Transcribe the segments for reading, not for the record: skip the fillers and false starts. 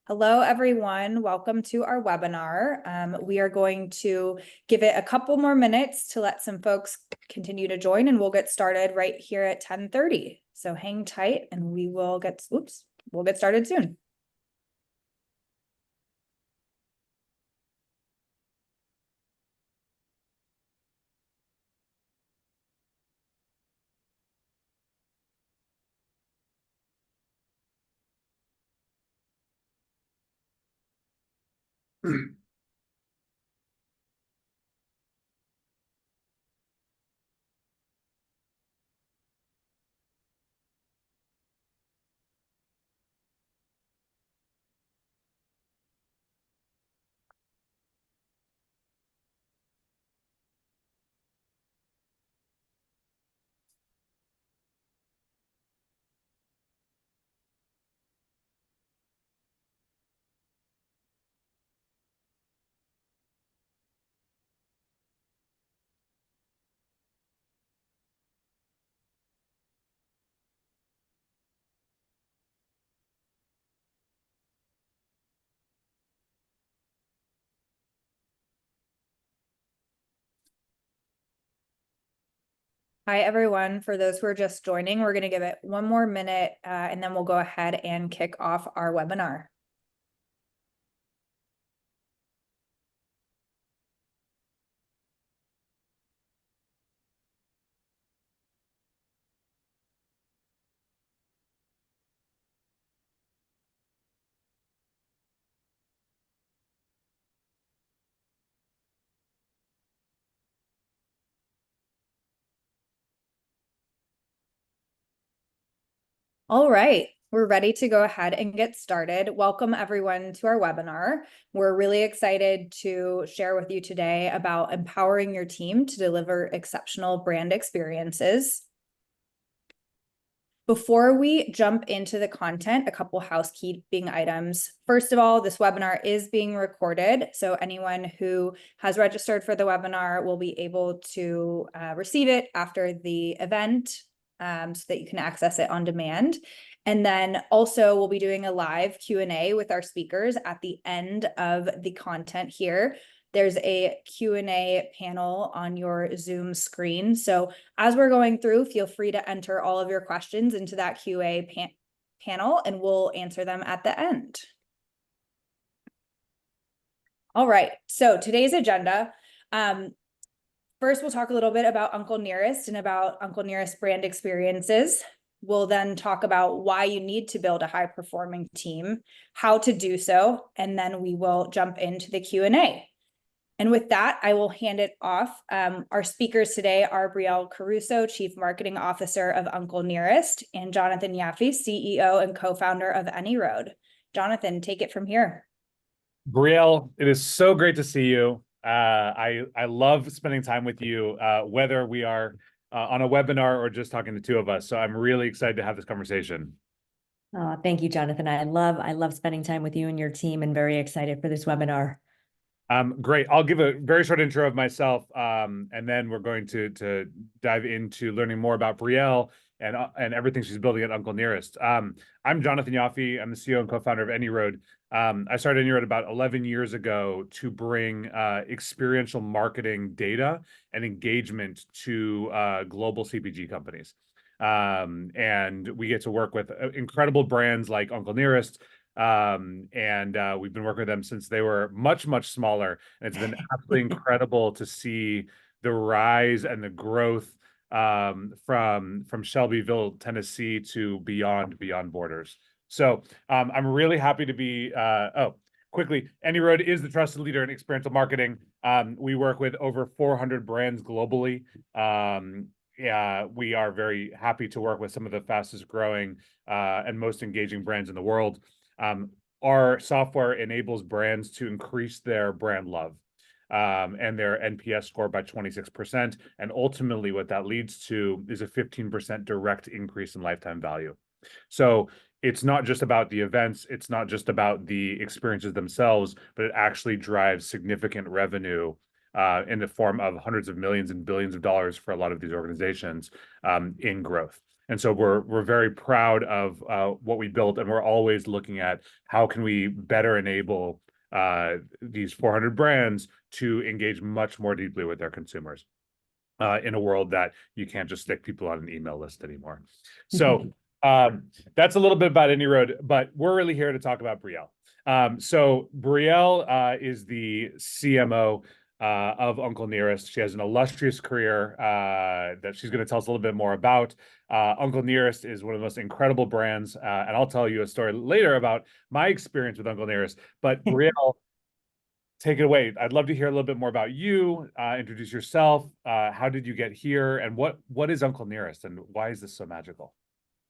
Hello, everyone. Welcome to our webinar. We are going to give it a couple more minutes to let some folks continue to join, and we'll get started right here at 10:30. So hang tight and we'll get started soon. Hi, everyone. For those who are just joining, we're going to give it one more minute and then we'll go ahead and kick off our webinar. All right, we're ready to go ahead and get started. Welcome everyone to our webinar. We're really excited to share with you today about empowering your team to deliver exceptional brand experiences. Before we jump into the content, a couple housekeeping items. First of all, this webinar is being recorded, so anyone who has registered for the webinar will be able to receive it after the event so that you can access it on demand. And then also we'll be doing a live Q&A with our speakers at the end of the content here. There's a Q&A panel on your Zoom screen. So as we're going through, feel free to enter all of your questions into that QA panel and we'll answer them at the end. All right, so today's agenda. First, we'll talk a little bit about Uncle Nearest and about Uncle Nearest brand experiences. We'll then talk about why you need to build a high-performing team, how to do so, and then we will jump into the Q&A. And with that, I will hand it off. Our speakers today are Brielle Caruso, Chief Marketing Officer of Uncle Nearest, and Jonathan Yaffe, CEO and co-founder of AnyRoad. Jonathan, take it from here. Brielle, it is so great to see you. I love spending time with you, whether we are on a webinar or just talking to two of us. So I'm really excited to have this conversation. Thank you, Jonathan. I love spending time with you and your team, and very excited for this webinar. Great. I'll give a very short intro of myself, and then we're going to dive into learning more about Brielle and everything she's building at Uncle Nearest. I'm Jonathan Yaffe. I'm the CEO and co-founder of AnyRoad. I started AnyRoad about 11 years ago to bring experiential marketing data and engagement to global CPG companies. And we get to work with incredible brands like Uncle Nearest, and we've been working with them since they were much smaller, and it's been absolutely incredible to see the rise and the growth from Shelbyville, Tennessee to beyond borders. So I'm really happy to be quickly, AnyRoad is the trusted leader in experiential marketing. We work with over 400 brands globally. We are very happy to work with some of the fastest growing and most engaging brands in the world. Our software enables brands to increase their brand love and their NPS score by 26%. And ultimately, what that leads to is a 15% direct increase in lifetime value. So it's not just about the events, it's not just about the experiences themselves, but it actually drives significant revenue in the form of hundreds of millions and billions of dollars for a lot of these organizations in growth. And so we're very proud of what we built, and we're always looking at how can we better enable these 400 brands to engage much more deeply with their consumers in a world that you can't just stick people on an email list anymore. So that's a little bit about AnyRoad, but we're really here to talk about Brielle. So Brielle is the CMO of Uncle Nearest. She has an illustrious career that she's going to tell us a little bit more about. Uncle Nearest is one of the most incredible brands, and I'll tell you a story later about my experience with Uncle Nearest. But Brielle, take it away. I'd love to hear a little bit more about you. Introduce yourself. How did you get here, and what is Uncle Nearest, and why is this so magical?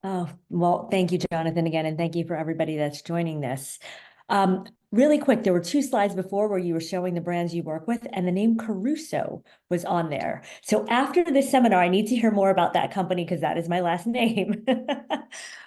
Oh, well, thank you, Jonathan, again, and thank you for everybody that's joining this. Really quick, there were 2 slides before where you were showing the brands you work with, and the name Caruso was on there. So after this seminar, I need to hear more about that company because that is my last name.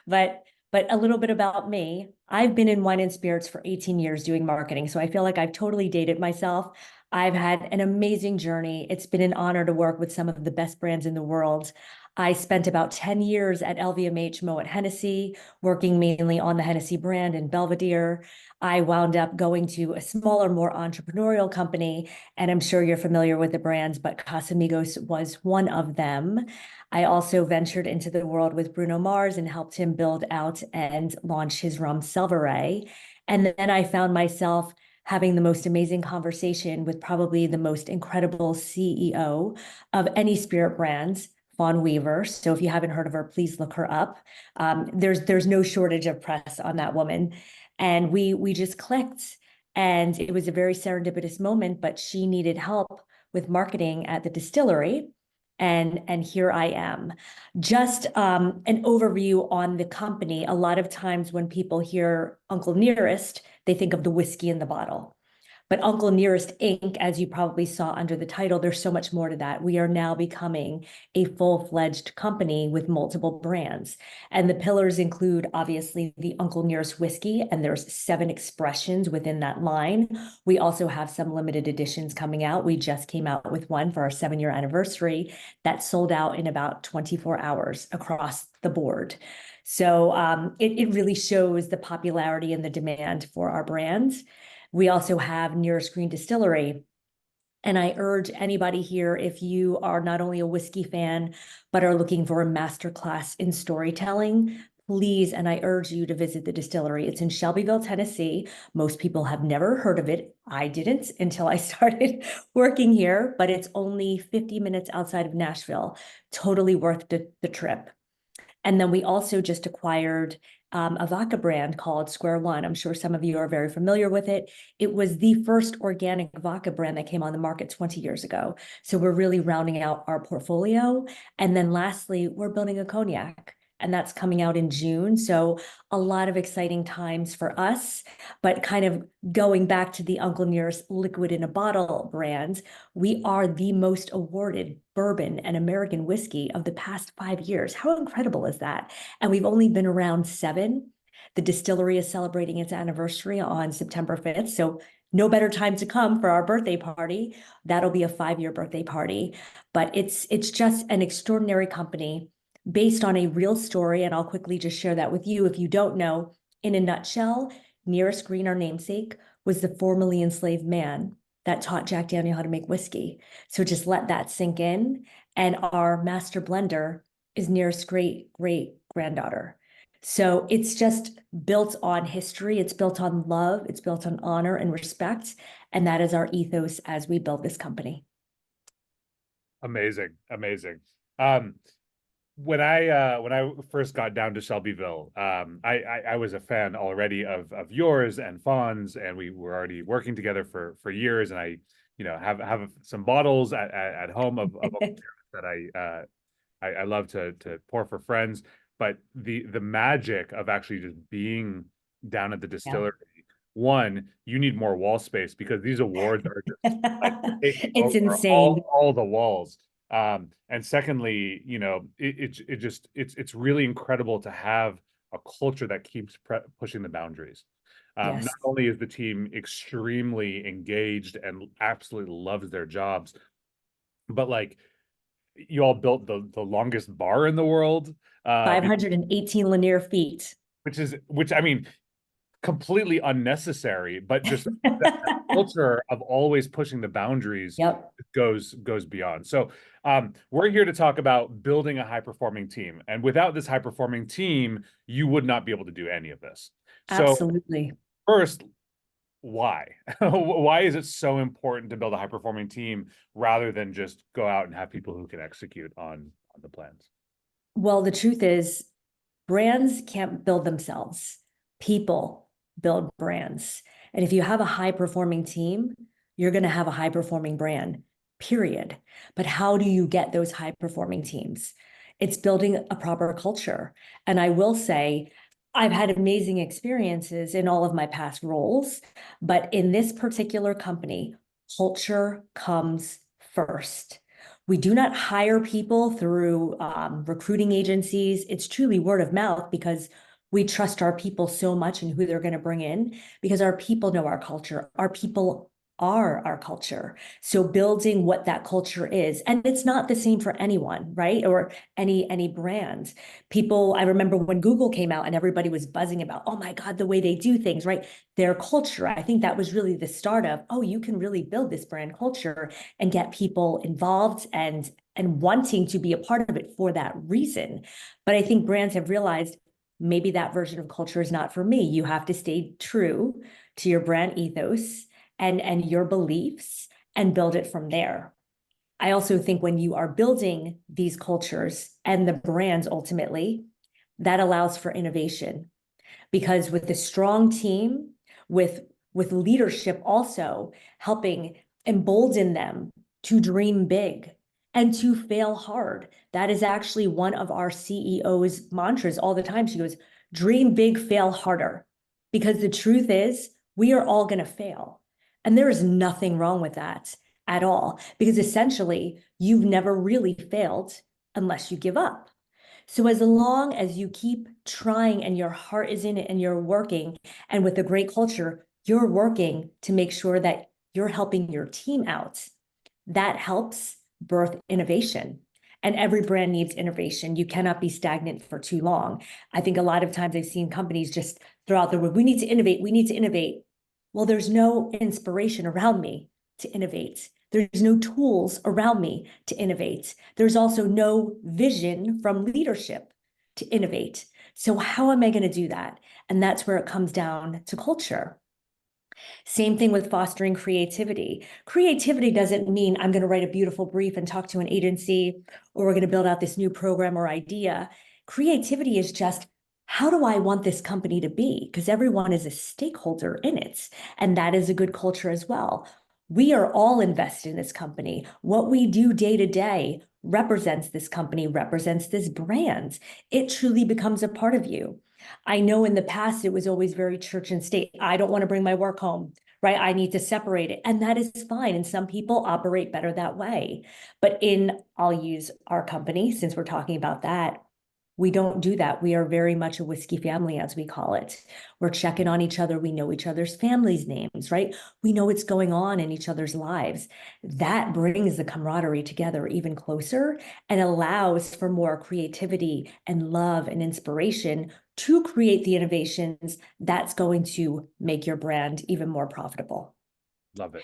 But a little bit about me. I've been in wine and spirits for 18 years doing marketing, so I feel like I've totally dated myself. I've had an amazing journey. It's been an honor to work with some of the best brands in the world. I spent about 10 years at LVMH, Moet Hennessy, working mainly on the Hennessy brand in Belvedere. I wound up going to a smaller, more entrepreneurial company, and I'm sure you're familiar with the brands, but Casamigos was one of them. I also ventured into the world with Bruno Mars and helped him build out and launch his rum Selvaray. And then I found myself having the most amazing conversation with probably the most incredible CEO of any spirit brands, Fawn Weaver. So if you haven't heard of her, please look her up. There's no shortage of press on that woman. And we just clicked. And it was a very serendipitous moment, but she needed help with marketing at the distillery. And here I am. Just an overview on the company. A lot of times when people hear Uncle Nearest, they think of the whiskey in the bottle. But Uncle Nearest Inc., as you probably saw under the title, there's so much more to that. We are now becoming a full-fledged company with multiple brands. And the pillars include, obviously, the Uncle Nearest whiskey, and there's 7 expressions within that line. We also have some limited editions coming out. We just came out with one for our 7-year anniversary that sold out in about 24 hours across the board. So it really shows the popularity and the demand for our brands. We also have Nearest Green Distillery. And I urge anybody here, if you are not only a whiskey fan, but are looking for a masterclass in storytelling, please, and I urge you to visit the distillery. It's in Shelbyville, Tennessee. Most people have never heard of it. I didn't until I started working here, but it's only 50 minutes outside of Nashville. Totally worth the trip. And then we also just acquired a vodka brand called Square One. I'm sure some of you are very familiar with it. It was the first organic vodka brand that came on the market 20 years ago. So we're really rounding out our portfolio. And then lastly, we're building a cognac, and that's coming out in June. So a lot of exciting times for us, but kind of going back to the Uncle Nearest liquid in a bottle brand, we are the most awarded bourbon and American whiskey of the past 5 years. How incredible is that? And we've only been around 7. The distillery is celebrating its anniversary on September 5th. So no better time to come for our birthday party. That'll be a 5-year birthday party. But it's just an extraordinary company based on a real story. And I'll quickly just share that with you. If you don't know, in a nutshell, Nearest Green, our namesake, was the formerly enslaved man that taught Jack Daniel how to make whiskey. So just let that sink in. And our master blender is Nearest's great-great-granddaughter. So it's just built on history. It's built on love. It's built on honor and respect. And that is our ethos as we build this company. Amazing, amazing. When I first got down to Shelbyville, I was a fan already of yours and Fawn's, and we were already working together for years. And I, have some bottles at home of that I love to pour for friends. But the magic of actually just being down at the distillery, one, you need more wall space because these awards are just like it's insane. all the walls. And secondly, it's really incredible to have a culture that keeps pushing the boundaries. Yes. Not only is the team extremely engaged and absolutely loves their jobs, but like you all built the longest bar in the world, 518 linear feet. which I mean, completely unnecessary, but just that culture of always pushing the boundaries Yep. goes beyond. So we're here to talk about building a high performing team, and without this high performing team, you would not be able to do any of this. So Absolutely. first, why? Why is it so important to build a high performing team rather than just go out and have people who can execute on the plans? Well, the truth is, brands can't build themselves. People build brands. And if you have a high performing team, you're going to have a high performing brand, period. But how do you get those high performing teams? It's building a proper culture. And I will say, I've had amazing experiences in all of my past roles, but in this particular company, culture comes first. We do not hire people through recruiting agencies. It's truly word of mouth because we trust our people so much and who they're going to bring in because our people know our culture. Our people are our culture. So building what that culture is, and it's not the same for anyone, right? Or any brand. People, I remember when Google came out and everybody was buzzing about, oh my God, the way they do things, right? Their culture. I think that was really the start of, oh, you can really build this brand culture and get people involved and wanting to be a part of it for that reason. But I think brands have realized maybe that version of culture is not for me. You have to stay true to your brand ethos and your beliefs and build it from there. I also think when you are building these cultures and the brands ultimately, that allows for innovation. Because with a strong team, with leadership also helping embolden them to dream big and to fail hard. That is actually one of our CEO's mantras all the time. She goes, dream big, fail harder. Because the truth is, we are all going to fail. And there is nothing wrong with that at all. Because essentially, you've never really failed unless you give up. So as long as you keep trying and your heart is in it and you're working, and with a great culture, you're working to make sure that you're helping your team out, that helps birth innovation. And every brand needs innovation. You cannot be stagnant for too long. I think a lot of times I've seen companies just throw out the word, we need to innovate, we need to innovate. Well, there's no inspiration around me to innovate. There's no tools around me to innovate. There's also no vision from leadership to innovate. So how am I going to do that? And that's where it comes down to culture. Same thing with fostering creativity. Creativity doesn't mean I'm going to write a beautiful brief and talk to an agency, or we're going to build out this new program or idea. Creativity is just, how do I want this company to be? Because everyone is a stakeholder in it. And that is a good culture as well. We are all invested in this company. What we do day to day represents this company, represents this brand. It truly becomes a part of you. I know in the past, it was always very church and state. I don't want to bring my work home, right? I need to separate it. And that is fine. And some people operate better that way. But I'll use our company since we're talking about that. We don't do that. We are very much a whiskey family, as we call it. We're checking on each other. We know each other's families' names, right? We know what's going on in each other's lives. That brings the camaraderie together even closer and allows for more creativity and love and inspiration to create the innovations that's going to make your brand even more profitable. Love it.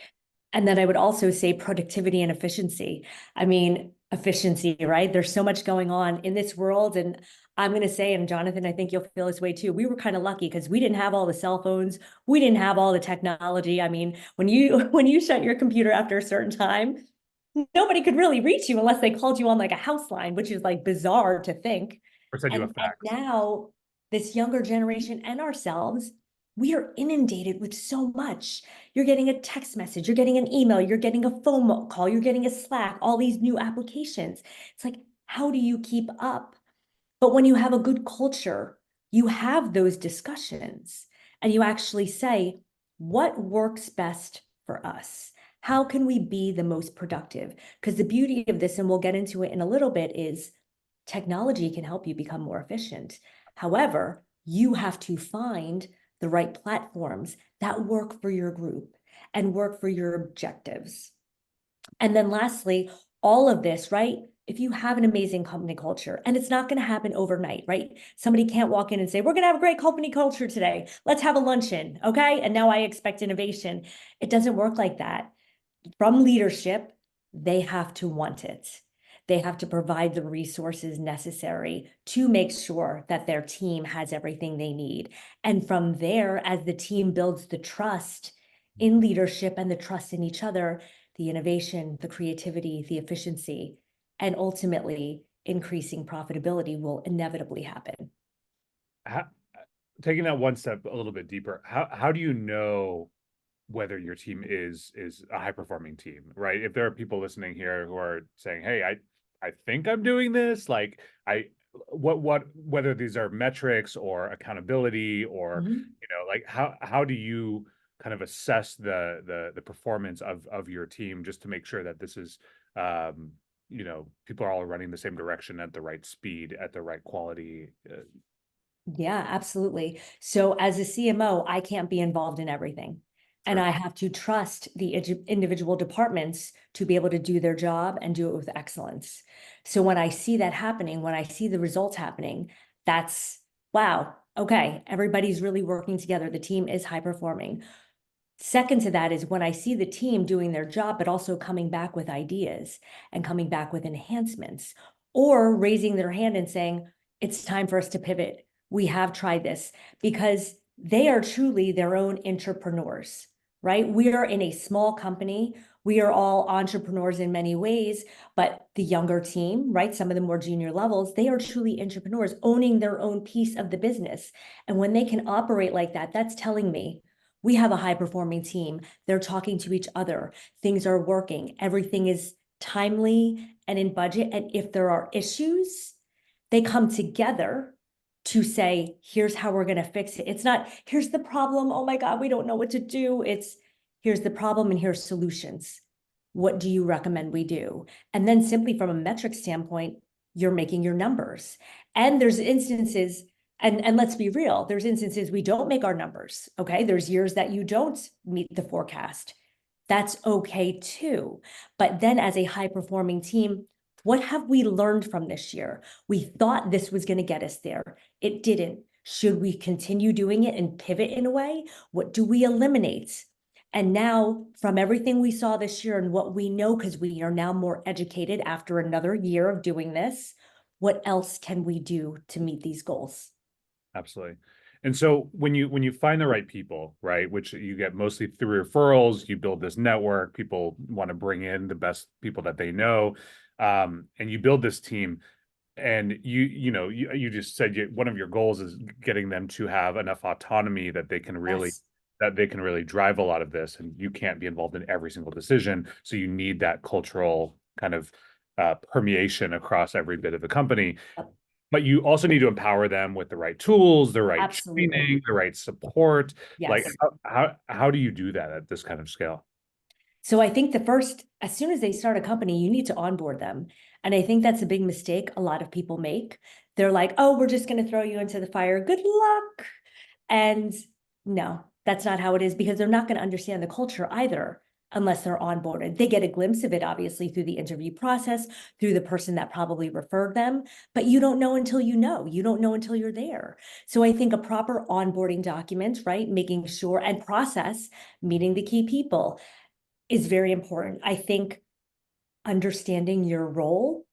And then I would also say productivity and efficiency. I mean, efficiency, right? There's so much going on in this world. And I'm going to say, and Jonathan, I think you'll feel this way too. We were kind of lucky because we didn't have all the cell phones. We didn't have all the technology. I mean, when you shut your computer after a certain time, nobody could really reach you unless they called you on like a house line, which is like bizarre to think. Or send you a And fax. now this younger generation and ourselves, we are inundated with so much. You're getting a text message, you're getting an email, you're getting a phone call, you're getting a Slack, all these new applications. It's like, how do you keep up? But when you have a good culture, you have those discussions and you actually say, what works best for us? How can we be the most productive? Because the beauty of this, and we'll get into it in a little bit, is technology can help you become more efficient. However, you have to find the right platforms that work for your group and work for your objectives. And then lastly, all of this, right? If you have an amazing company culture, and it's not going to happen overnight, right? Somebody can't walk in and say, we're going to have a great company culture today. Let's have a luncheon, okay? And now I expect innovation. It doesn't work like that. From leadership, they have to want it. They have to provide the resources necessary to make sure that their team has everything they need. And from there, as the team builds the trust in leadership and the trust in each other, the innovation, the creativity, the efficiency, and ultimately increasing profitability will inevitably happen. How, taking that one step a little bit deeper, how do you know whether your team is a high performing team, right? If there are people listening here who are saying, hey, I think I'm doing this, like whether these are metrics or accountability or like how do you kind of assess the performance of your team just to make sure that this is people are all running the same direction at the right speed at the right quality? Yeah, absolutely. So as a CMO, I can't be involved in everything. And Sure. I have to trust the individual departments to be able to do their job and do it with excellence. So when I see that happening, when I see the results happening, that's wow, okay, everybody's really working together. The team is high performing. Second to that is when I see the team doing their job, but also coming back with ideas and coming back with enhancements or raising their hand and saying, it's time for us to pivot. We have tried this, because they are truly their own entrepreneurs, right? We are in a small company. We are all entrepreneurs in many ways, but the younger team, right? Some of the more junior levels, they are truly entrepreneurs owning their own piece of the business. And when they can operate like that, that's telling me we have a high performing team. They're talking to each other. Things are working. Everything is timely and in budget. And if there are issues, they come together to say, here's how we're going to fix it. It's not, here's the problem. Oh my God, we don't know what to do. It's, here's the problem and here's solutions. What do you recommend we do? And then simply from a metric standpoint, you're making your numbers. And there's instances, and let's be real, there's instances we don't make our numbers, okay? There's years that you don't meet the forecast. That's okay too. But then as a high-performing team, what have we learned from this year? We thought this was going to get us there. It didn't. Should we continue doing it and pivot in a way? What do we eliminate? And now, from everything we saw this year and what we know, because we are now more educated after another year of doing this, what else can we do to meet these goals? Absolutely. And so when you find the right people, right, which you get mostly through referrals, you build this network, people want to bring in the best people that they know, and you build this team. And you just said one of your goals is getting them to have enough autonomy that they can really Yes. drive a lot of this, and you can't be involved in every single decision. So you need that cultural kind of permeation across every bit of the company. Yep. But you also need to empower them with the right tools, the right Absolutely. training, the right support. Like Yes. how do you do that at this kind of scale? So I think the first, as soon as they start a company, you need to onboard them. And I think that's a big mistake a lot of people make. They're like, oh, we're just going to throw you into the fire. Good luck. And no, that's not how it is, because they're not going to understand the culture either unless they're onboarded. They get a glimpse of it, obviously, through the interview process, through the person that probably referred them, but you don't know until you know. You don't know until you're there. So I think a proper onboarding document, right, making sure, and process, meeting the key people is very important. I think understanding your role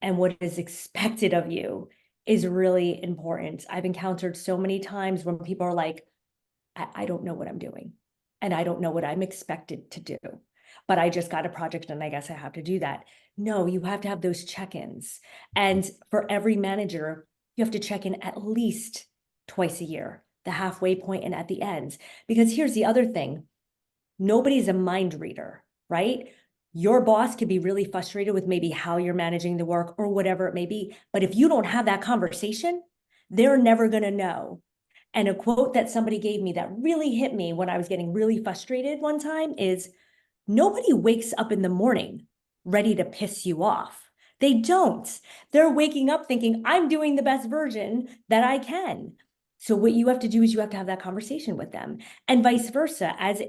and what is expected of you is really important. I've encountered so many times when people are like, I don't know what I'm doing, and I don't know what I'm expected to do, but I just got a project and I guess I have to do that. No, you have to have those check-ins. And for every manager, you have to check in at least twice a year, the halfway point and at the end. Because here's the other thing. Nobody's a mind reader, right? Your boss could be really frustrated with maybe how you're managing the work or whatever it may be. But if you don't have that conversation, they're never going to know. And a quote that somebody gave me that really hit me when I was getting really frustrated one time is, nobody wakes up in the morning ready to piss you off. They don't. They're waking up thinking, I'm doing the best version that I can. So what you have to do is you have to have that conversation with them, and vice versa. As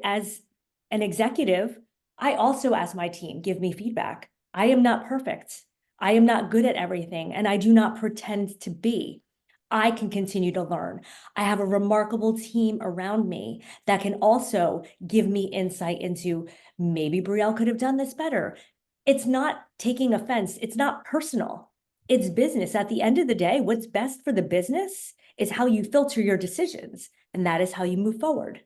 an executive, I also ask my team, give me feedback. I am not perfect. I am not good at everything, and I do not pretend to be. I can continue to learn. I have a remarkable team around me that can also give me insight into maybe Brielle could have done this better. It's not taking offense. It's not personal. It's business. At the end of the day, what's best for the business is how you filter your decisions, and that is how you move forward.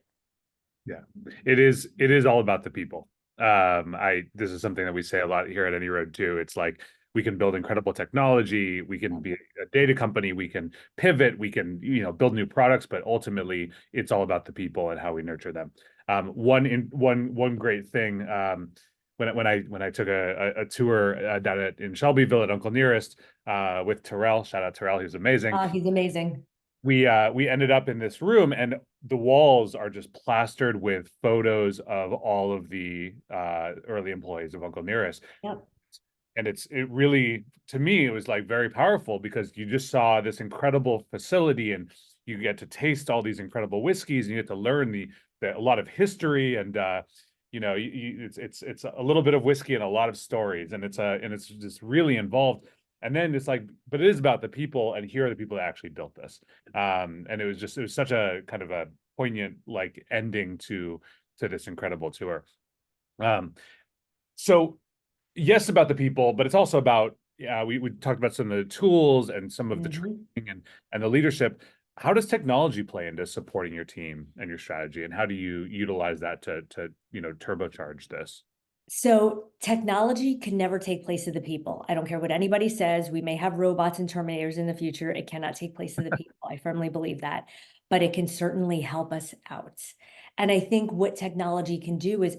Yeah, it is all about the people. This is something that we say a lot here at AnyRoad too. It's like, we can build incredible technology, we can be a data company, we can pivot, we can, build new products, but ultimately it's all about the people and how we nurture them. One great thing, when I took a tour down in Shelbyville at Uncle Nearest with Terrell, shout out Terrell, he was amazing. He's amazing. We ended up in this room, and the walls are just plastered with photos of all of the early employees of Uncle Nearest. Yep. And it really, to me, it was like very powerful, because you just saw this incredible facility, and you get to taste all these incredible whiskeys, and you get to learn a lot of history, and it's a little bit of whiskey and a lot of stories, and it's just really involved. And then it's like, but it is about the people, and here are the people that actually built this. And it was such a kind of a poignant like ending to this incredible tour. So yes, about the people, but it's also about, we talked about some of the tools and some of the training and the leadership. How does technology play into supporting your team and your strategy, and how do you utilize that to turbocharge this? So technology can never take place of the people. I don't care what anybody says. We may have robots and Terminators in the future. It cannot take place of the people. I firmly believe that, but it can certainly help us out. And I think what technology can do is,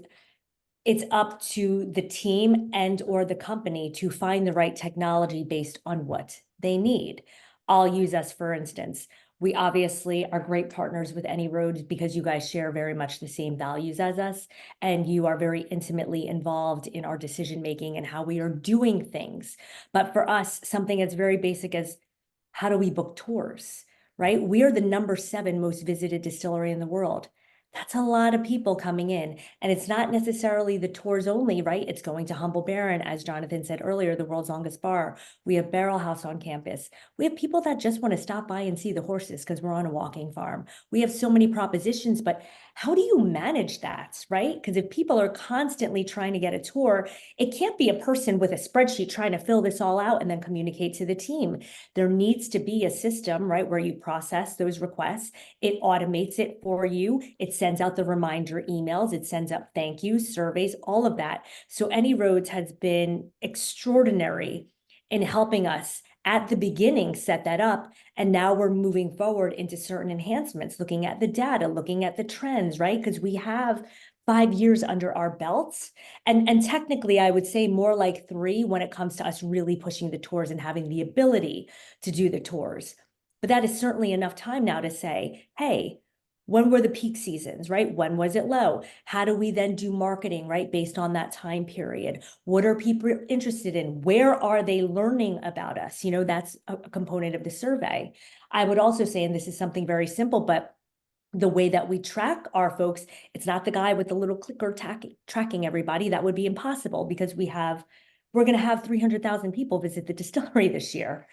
it's up to the team and or the company to find the right technology based on what they need. I'll use us, for instance. We obviously are great partners with AnyRoad because you guys share very much the same values as us, and you are very intimately involved in our decision-making and how we are doing things. But for us, something that's very basic as, how do we book tours, right? We are the #7 most visited distillery in the world. That's a lot of people coming in, and it's not necessarily the tours only, right? It's going to Humble Baron, as Jonathan said earlier, the world's longest bar. We have Barrel House on campus. We have people that just want to stop by and see the horses because we're on a walking farm. We have so many propositions, but how do you manage that, right? Because if people are constantly trying to get a tour, it can't be a person with a spreadsheet trying to fill this all out and then communicate to the team. There needs to be a system, right, where you process those requests. It automates it for you. It sends out the reminder emails. It sends out thank yous, surveys, all of that. So AnyRoads has been extraordinary in helping us at the beginning set that up. And now we're moving forward into certain enhancements, looking at the data, looking at the trends, right? Because we have 5 years under our belts. And technically, I would say more like 3 when it comes to us really pushing the tours and having the ability to do the tours. But that is certainly enough time now to say, hey, when were the peak seasons, right? When was it low? How do we then do marketing, right? Based on that time period? What are people interested in? Where are they learning about us? That's a component of the survey. I would also say, and this is something very simple, but the way that we track our folks, it's not the guy with the little clicker tracking everybody. That would be impossible because we're going to have 300,000 people visit the distillery this year.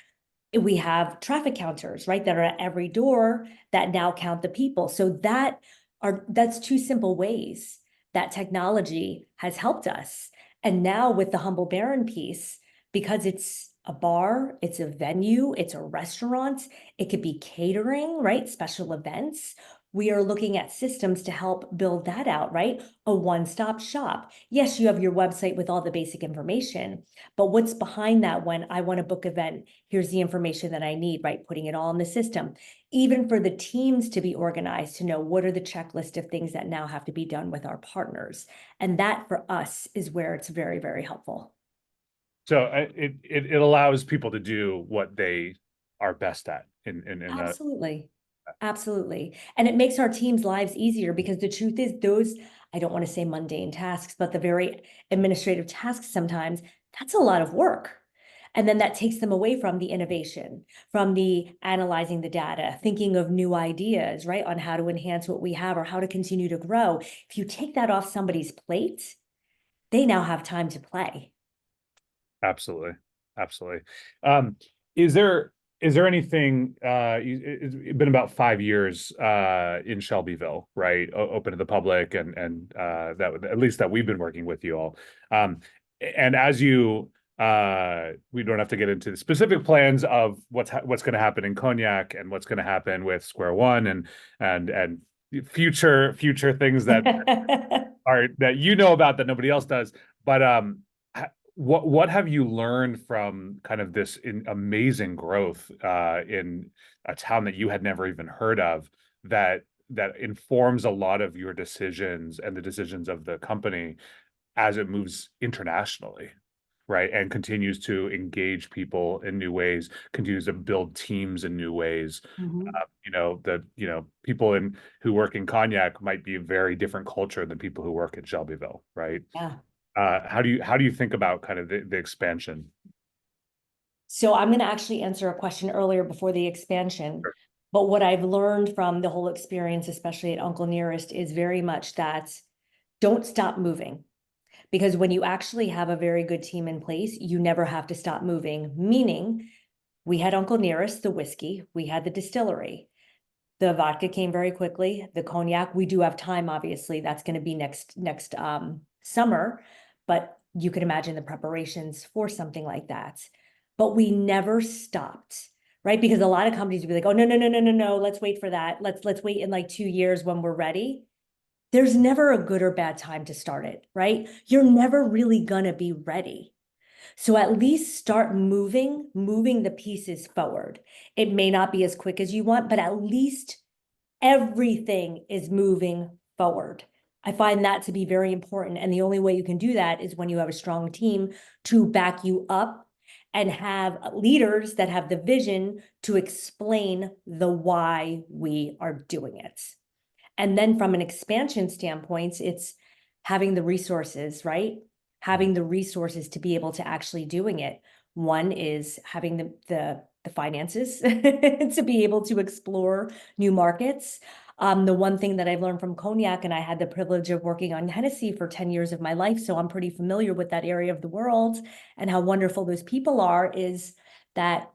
We have traffic counters, right, that are at every door that now count the people. So that's 2 simple ways that technology has helped us. And now with the Humble Baron piece, because it's a bar, it's a venue, it's a restaurant, it could be catering, right, special events. We are looking at systems to help build that out, right? A one-stop shop. Yes, you have your website with all the basic information, but what's behind that when I want to book an event? Here's the information that I need, right? Putting it all in the system. Even for the teams to be organized, to know what are the checklist of things that now have to be done with our partners. And that for us is where it's very, very helpful. So it allows people to do what they are best at Absolutely. Absolutely. And it makes our team's lives easier because the truth is those, I don't want to say mundane tasks, but the very administrative tasks sometimes, that's a lot of work. And then that takes them away from the innovation, from the analyzing the data, thinking of new ideas, right, on how to enhance what we have or how to continue to grow. If you take that off somebody's plate, they now have time to play. Absolutely. Absolutely. Is there anything, it's been about 5 years in Shelbyville, right? Open to the public and that at least that we've been working with you all. And as you we don't have to get into the specific plans of what's going to happen in Cognac and what's going to happen with Square One and future things that are that you know about that nobody else does. But what have you learned from kind of this amazing growth in a town that you had never even heard of that informs a lot of your decisions and the decisions of the company as it moves internationally, right? And continues to engage people in new ways, continues to build teams in new ways. People who work in Cognac might be a very different culture than people who work at Shelbyville, right? Yeah. How do you think about kind of the expansion? So I'm going to actually answer a question earlier before the expansion. Sure. But what I've learned from the whole experience, especially at Uncle Nearest, is very much that don't stop moving. Because when you actually have a very good team in place, you never have to stop moving. Meaning, we had Uncle Nearest, the whiskey, we had the distillery. The vodka came very quickly. The cognac, we do have time, obviously. That's going to be next summer. But you can imagine the preparations for something like that. But we never stopped, right? Because a lot of companies would be like, oh, no, let's wait for that. Let's wait in like 2 years when we're ready. There's never a good or bad time to start it, right? You're never really gonna be ready. So at least start moving the pieces forward. It may not be as quick as you want, but at least everything is moving forward. I find that to be very important. And the only way you can do that is when you have a strong team to back you up and have leaders that have the vision to explain the why we are doing it. And then from an expansion standpoint, it's having the resources, right? Having the resources to be able to actually doing it. One is having the finances to be able to explore new markets. The one thing that I've learned from Cognac, and I had the privilege of working on Hennessy for 10 years of my life, so I'm pretty familiar with that area of the world and how wonderful those people are, is that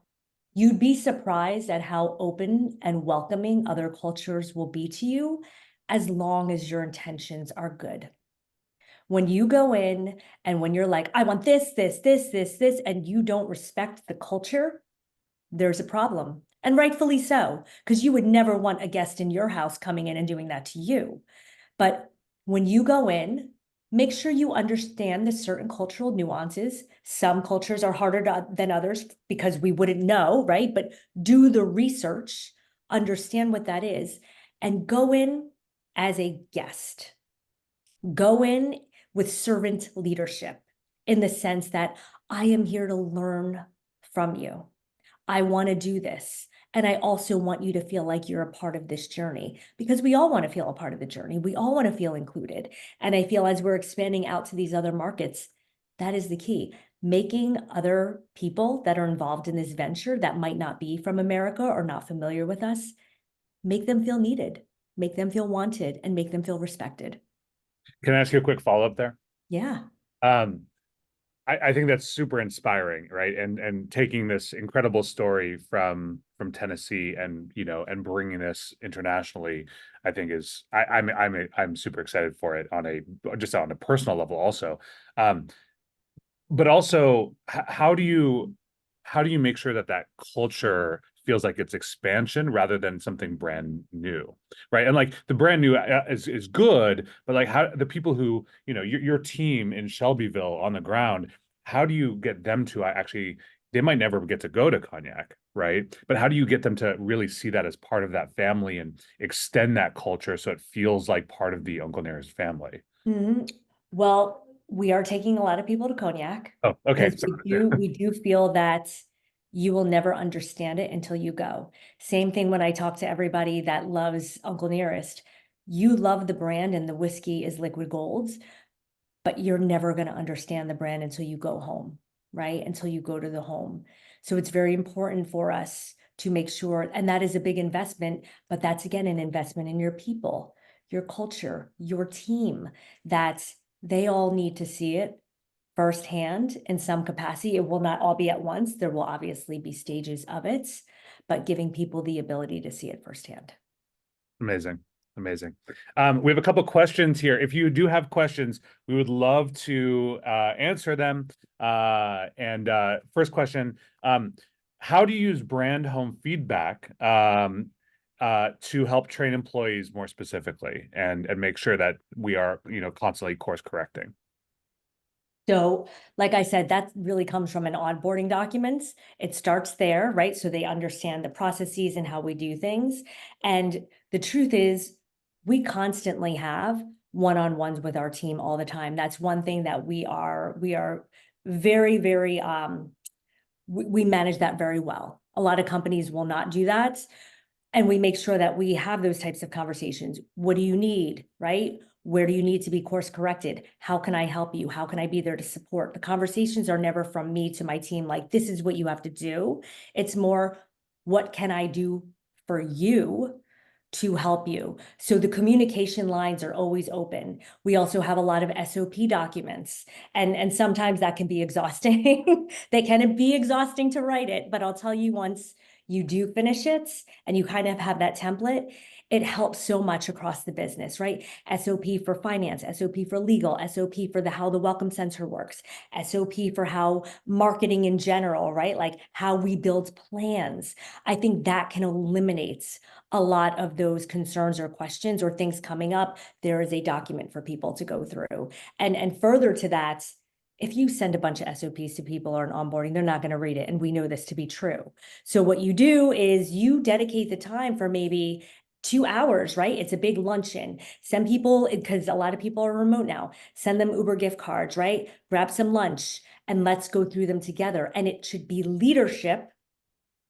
you'd be surprised at how open and welcoming other cultures will be to you as long as your intentions are good. When you go in and when you're like, I want this, and you don't respect the culture, there's a problem. And rightfully so, because you would never want a guest in your house coming in and doing that to you. But when you go in, make sure you understand the certain cultural nuances. Some cultures are harder than others because we wouldn't know, right? But do the research, understand what that is, and go in as a guest. Go in with servant leadership in the sense that I am here to learn from you. I want to do this. And I also want you to feel like you're a part of this journey, because we all want to feel a part of the journey. We all want to feel included. And I feel as we're expanding out to these other markets, that is the key. Making other people that are involved in this venture that might not be from America or not familiar with us, make them feel needed, make them feel wanted, and make them feel respected. Can I ask you a quick follow-up there? Yeah. I think that's super inspiring, right? And taking this incredible story from Tennessee and and bringing this internationally, I think is I'm super excited for it on a personal level also. But also, how do you make sure that culture feels like it's expansion rather than something brand new, right? And like the brand new is good, but like how the people who your team in Shelbyville on the ground, how do you get them to actually? They might never get to go to Cognac, right? But how do you get them to really see that as part of that family and extend that culture so it feels like part of the Uncle Nearest family? Mm-hmm. Well, we are taking a lot of people to Cognac. Oh, okay. Because we do feel that you will never understand it until you go. Same thing when I talk to everybody that loves Uncle Nearest. You love the brand and the whiskey is liquid gold, but you're never going to understand the brand until you go home. right? Until you go to the home. So it's very important for us to make sure, and that is a big investment, but that's again, an investment in your people, your culture, your team, that they all need to see it firsthand in some capacity. It will not all be at once. There will obviously be stages of it, but giving people the ability to see it firsthand. Amazing. Amazing. We have a couple questions here. If you do have questions, we would love to answer them. First question, how do you use brand home feedback to help train employees more specifically and make sure that we are, constantly course correcting? So, like I said, that really comes from an onboarding documents. It starts there, right? So they understand the processes and how we do things. And the truth is, we constantly have one-on-ones with our team all the time. That's one thing that we are very, very, we manage that very well. A lot of companies will not do that. And we make sure that we have those types of conversations. What do you need, right? Where do you need to be course corrected? How can I help you? How can I be there to support? The conversations are never from me to my team, like, this is what you have to do. It's more, what can I do for you to help you? So the communication lines are always open. We also have a lot of SOP documents, and sometimes that can be exhausting. They can be exhausting to write it, but I'll tell you, once you do finish it and you kind of have that template, it helps so much across the business, right? SOP for finance, SOP for legal, SOP for how the welcome center works, SOP for how marketing in general, right? Like how we build plans. I think that can eliminate a lot of those concerns or questions or things coming up. There is a document for people to go through. And further to that, if you send a bunch of SOPs to people or an onboarding, they're not going to read it. And we know this to be true. So what you do is you dedicate the time for maybe 2 hours, right? It's a big luncheon. Send people, because a lot of people are remote now, send them Uber gift cards, right? Grab some lunch and let's go through them together. And it should be leadership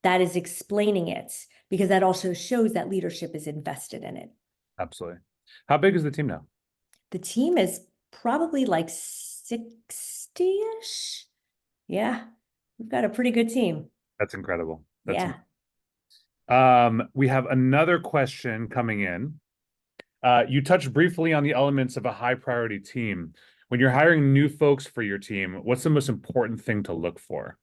that is explaining it, because that also shows that leadership is invested in it. Absolutely. How big is the team now? The team is probably like 60-ish. Yeah, we've got a pretty good team. That's incredible. That's Yeah. We have another question coming in. You touched briefly on the elements of a high priority team. When you're hiring new folks for your team, what's the most important thing to look for?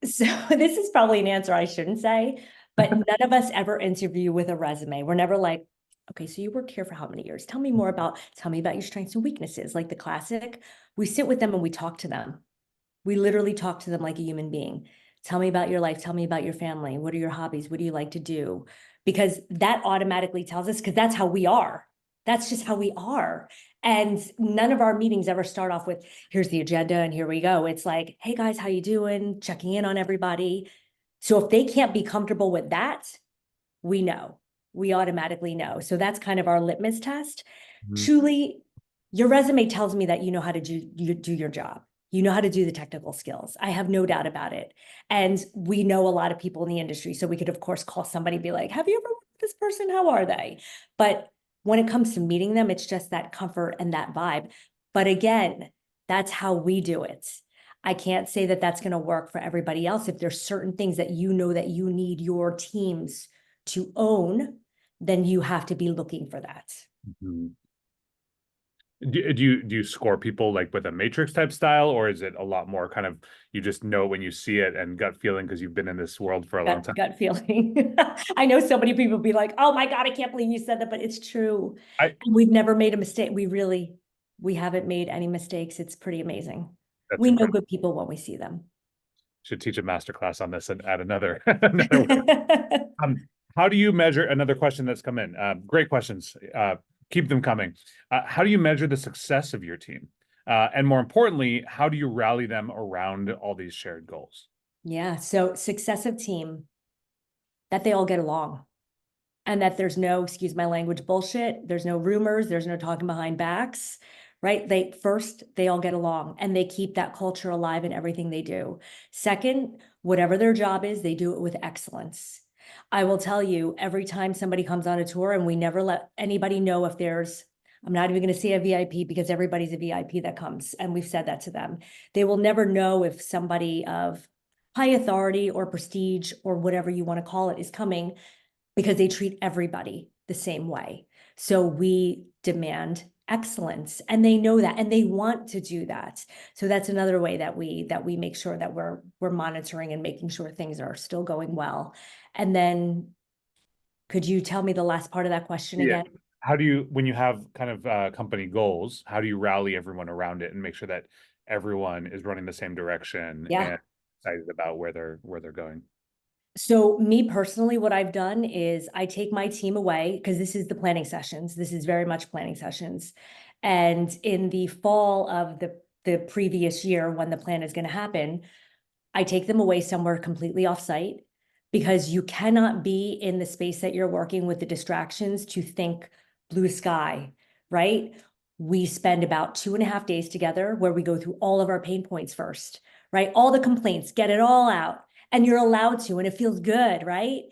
So this is probably an answer I shouldn't say, but none of us ever interview with a resume. We're never like, okay, so you worked here for how many years? Tell me about your strengths and weaknesses, like the classic. We sit with them and we talk to them. We literally talk to them like a human being. Tell me about your life. Tell me about your family. What are your hobbies? What do you like to do? Because that automatically tells us, because that's how we are. That's just how we are. And none of our meetings ever start off with, here's the agenda and here we go. It's like, hey guys, how you doing? Checking in on everybody. So if they can't be comfortable with that, we know. We automatically know. So that's kind of our litmus test. Mhm. Truly, your resume tells me that you know how to do your job. You know how to do the technical skills. I have no doubt about it. And we know a lot of people in the industry. So we could, of course, call somebody and be like, have you ever worked with this person? How are they? But when it comes to meeting them, it's just that comfort and that vibe. But again, that's how we do it. I can't say that that's going to work for everybody else. If there's certain things that you know that you need your teams to own, then you have to be looking for that. Mhm. Do you score people like with a matrix type style, or is it a lot more kind of you just know when you see it and gut feeling because you've been in this world for a long time? Gut feeling. I know so many people be like, oh my God, I can't believe you said that, but it's true. And we've never made a mistake. We haven't made any mistakes. It's pretty amazing. We know good people when we see them. Should teach a masterclass on this and add another. another how do you measure, another question that's come in? Great questions. Keep them coming. How do you measure the success of your team? And more importantly, how do you rally them around all these shared goals? Yeah. So success of team, that they all get along and that there's no, excuse my language, bullshit. There's no rumors. There's no talking behind backs, right? They all get along and they keep that culture alive in everything they do. Second, whatever their job is, they do it with excellence. I will tell you, every time somebody comes on a tour, and we never let anybody know if there's I'm not even going to say a VIP because everybody's a VIP that comes. And we've said that to them. They will never know if somebody of high authority or prestige or whatever you want to call it is coming, because they treat everybody the same way. So we demand excellence, and they know that, and they want to do that. So that's another way that we make sure that we're monitoring and making sure things are still going well. And then could you tell me the last part of that question Yeah. again? How do you, when you have kind of company goals, how do you rally everyone around it and make sure that everyone is running the same direction Yeah. and excited about where they're going? So me personally, what I've done is I take my team away, because this is the planning sessions. This is very much planning sessions. And in the fall of the previous year, when the plan is going to happen, I take them away somewhere completely offsite, because you cannot be in the space that you're working with the distractions to think blue sky, right? We spend about 2.5 days together where we go through all of our pain points first, right? All the complaints, get it all out. And you're allowed to, and it feels good, right?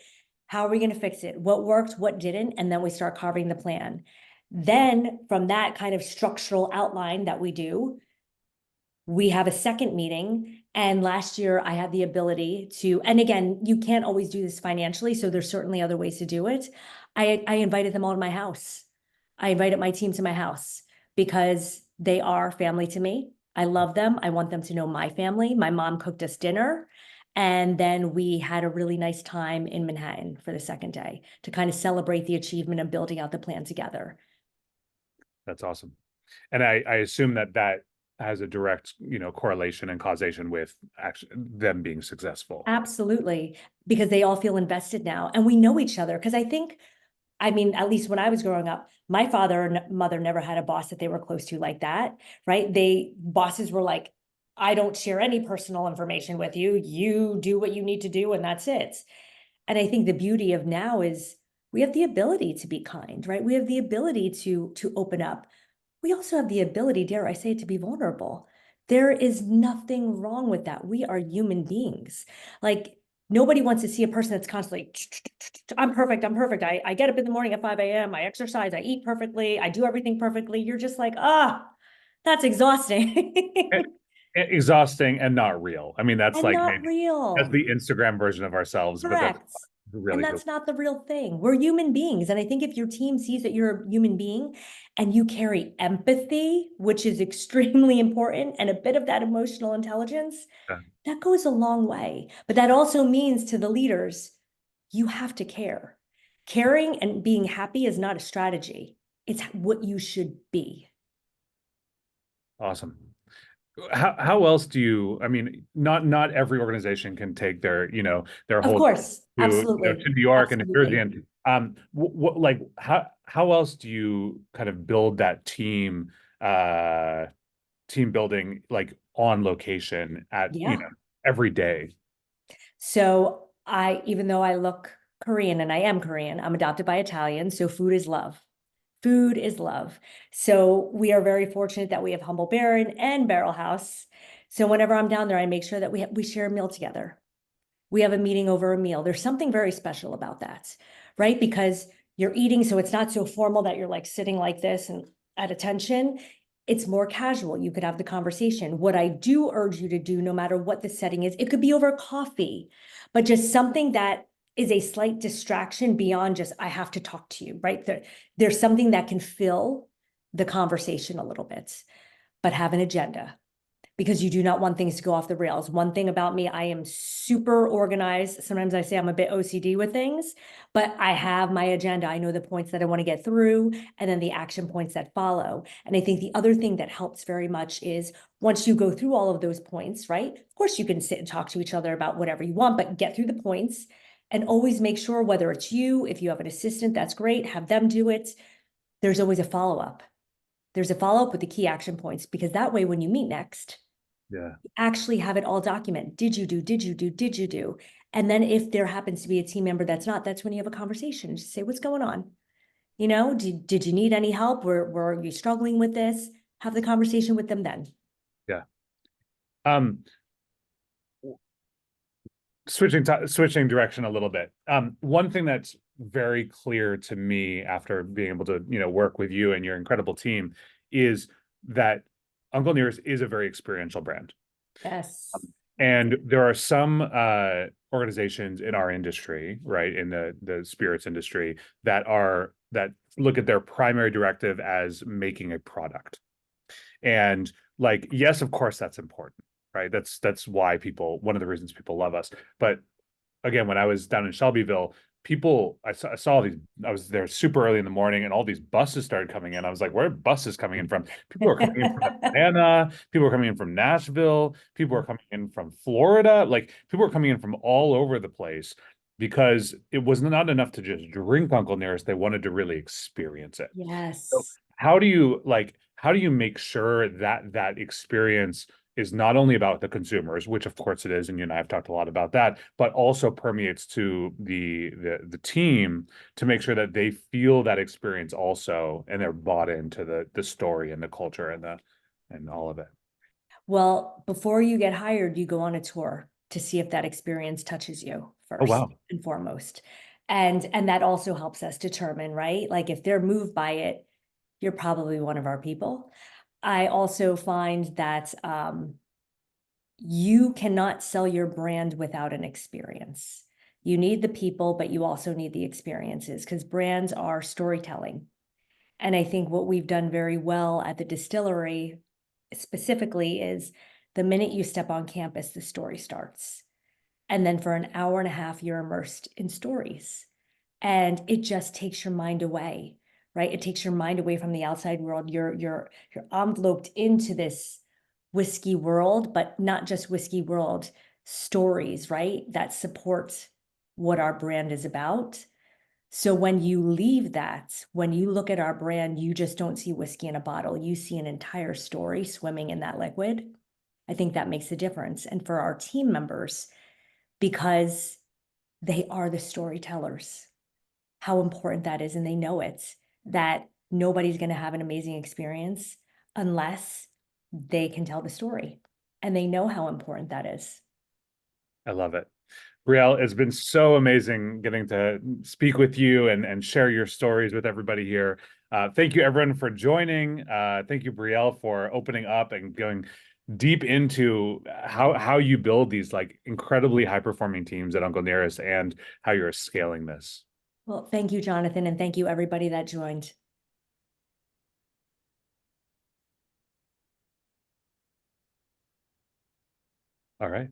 How are we going to fix it? What worked, what didn't? And then we start carving the plan. Then from that kind of structural outline that we do, we have a second meeting. And last year I had the ability to, and again, you can't always do this financially, so there's certainly other ways to do it. I invited them all to my house. I invited my team to my house because they are family to me. I love them. I want them to know my family. My mom cooked us dinner. And then we had a really nice time in Manhattan for the second day to kind of celebrate the achievement of building out the plan together. That's awesome. And I assume that has a direct, correlation and causation with actually them being successful. Absolutely, because they all feel invested now, and we know each other. Because I mean, at least when I was growing up, my father and mother never had a boss that they were close to like that, right? Bosses were like, I don't share any personal information with you. You do what you need to do, and that's it. And I think the beauty of now is we have the ability to be kind, right? We have the ability to open up. We also have the ability, dare I say it, to be vulnerable. There is nothing wrong with that. We are human beings. Like, nobody wants to see a person that's constantly, I'm perfect, I'm perfect. I get up in the morning at 5 a.m., I exercise, I eat perfectly, I do everything perfectly. You're just like, that's exhausting. Exhausting and not real. I mean, that's And like not maybe that's real. the Instagram version of ourselves, but that's Correct. And really that's who. not the real thing. We're human beings. And I think if your team sees that you're a human being and you carry empathy, which is extremely important, and a bit of that emotional intelligence, Yeah. that goes a long way. But that also means to the leaders, you have to care. Caring and being happy is not a strategy. It's what you should be. Awesome. How else do you, I mean, not every organization can take their Of whole course, to absolutely. New York and New Jersey, Absolutely. and what like how else do you kind of build that team building, like on location at Yeah. every day? So even though I look Korean and I am Korean, I'm adopted by Italian. So food is love. Food is love. So we are very fortunate that we have Humble Baron and Barrel House. So whenever I'm down there, I make sure that we share a meal together. We have a meeting over a meal. There's something very special about that, right? Because you're eating, so it's not so formal that you're like sitting like this and at attention. It's more casual. You could have the conversation. What I do urge you to do, no matter what the setting is, it could be over coffee, but just something that is a slight distraction beyond just, I have to talk to you, right? There's something that can fill the conversation a little bit, but have an agenda, because you do not want things to go off the rails. One thing about me, I am super organized. Sometimes I say I'm a bit OCD with things, but I have my agenda. I know the points that I want to get through and then the action points that follow. And I think the other thing that helps very much is once you go through all of those points, right? Of course, you can sit and talk to each other about whatever you want, but get through the points and always make sure, whether it's you, if you have an assistant, that's great, have them do it. There's always a follow-up. There's a follow-up with the key action points, because that way, when you meet next, Yeah. actually have it all documented. Did you do, did you do, did you do? And then if there happens to be a team member that's not, that's when you have a conversation. Just say, what's going on? Did you need any help? Were you struggling with this? Have the conversation with them then. Yeah. Um, switching direction a little bit. One thing that's very clear to me after being able to, work with you and your incredible team is that Uncle Nearest is a very experiential brand. Yes. And there are some organizations in our industry, right, in the spirits industry, that look at their primary directive as making a product. And like, yes, of course, that's important, right? That's why one of the reasons people love us. But again, when I was down in Shelbyville, I saw these, I was there super early in the morning and all these buses started coming in. I was like, where are buses coming in from? People are coming in from Atlanta, people are coming in from Nashville, people are coming in from Florida, like people are coming in from all over the place because it was not enough to just drink Uncle Nearest. They wanted to really experience it. So Yes. how do you make sure that that experience is not only about the consumers, which of course it is, and you and I have talked a lot about that, but also permeates to the team to make sure that they feel that experience also, and they're bought into the story and the culture and all of it. Well, before you get hired, you go on a tour to see if that experience touches you Oh, first wow. and foremost. And that also helps us determine, right? Like if they're moved by it, you're probably one of our people. I also find that you cannot sell your brand without an experience. You need the people, but you also need the experiences because brands are storytelling. And I think what we've done very well at the distillery specifically is the minute you step on campus, the story starts. And then for an hour and a half, you're immersed in stories. And it just takes your mind away, right? It takes your mind away from the outside world. You're enveloped into this whiskey world, but not just whiskey world stories, right? That support what our brand is about. So when you leave that, when you look at our brand, you just don't see whiskey in a bottle. You see an entire story swimming in that liquid. I think that makes a difference. And for our team members, because they are the storytellers, how important that is. And they know it, that nobody's going to have an amazing experience unless they can tell the story. And they know how important that is. I love it. Brielle, it's been so amazing getting to speak with you and share your stories with everybody here. Thank you, everyone, for joining. Thank you, Brielle, for opening up and going deep into how you build these like incredibly high-performing teams at Uncle Nearest and how you're scaling this. Well, thank you, Jonathan, and thank you, everybody that joined. All right.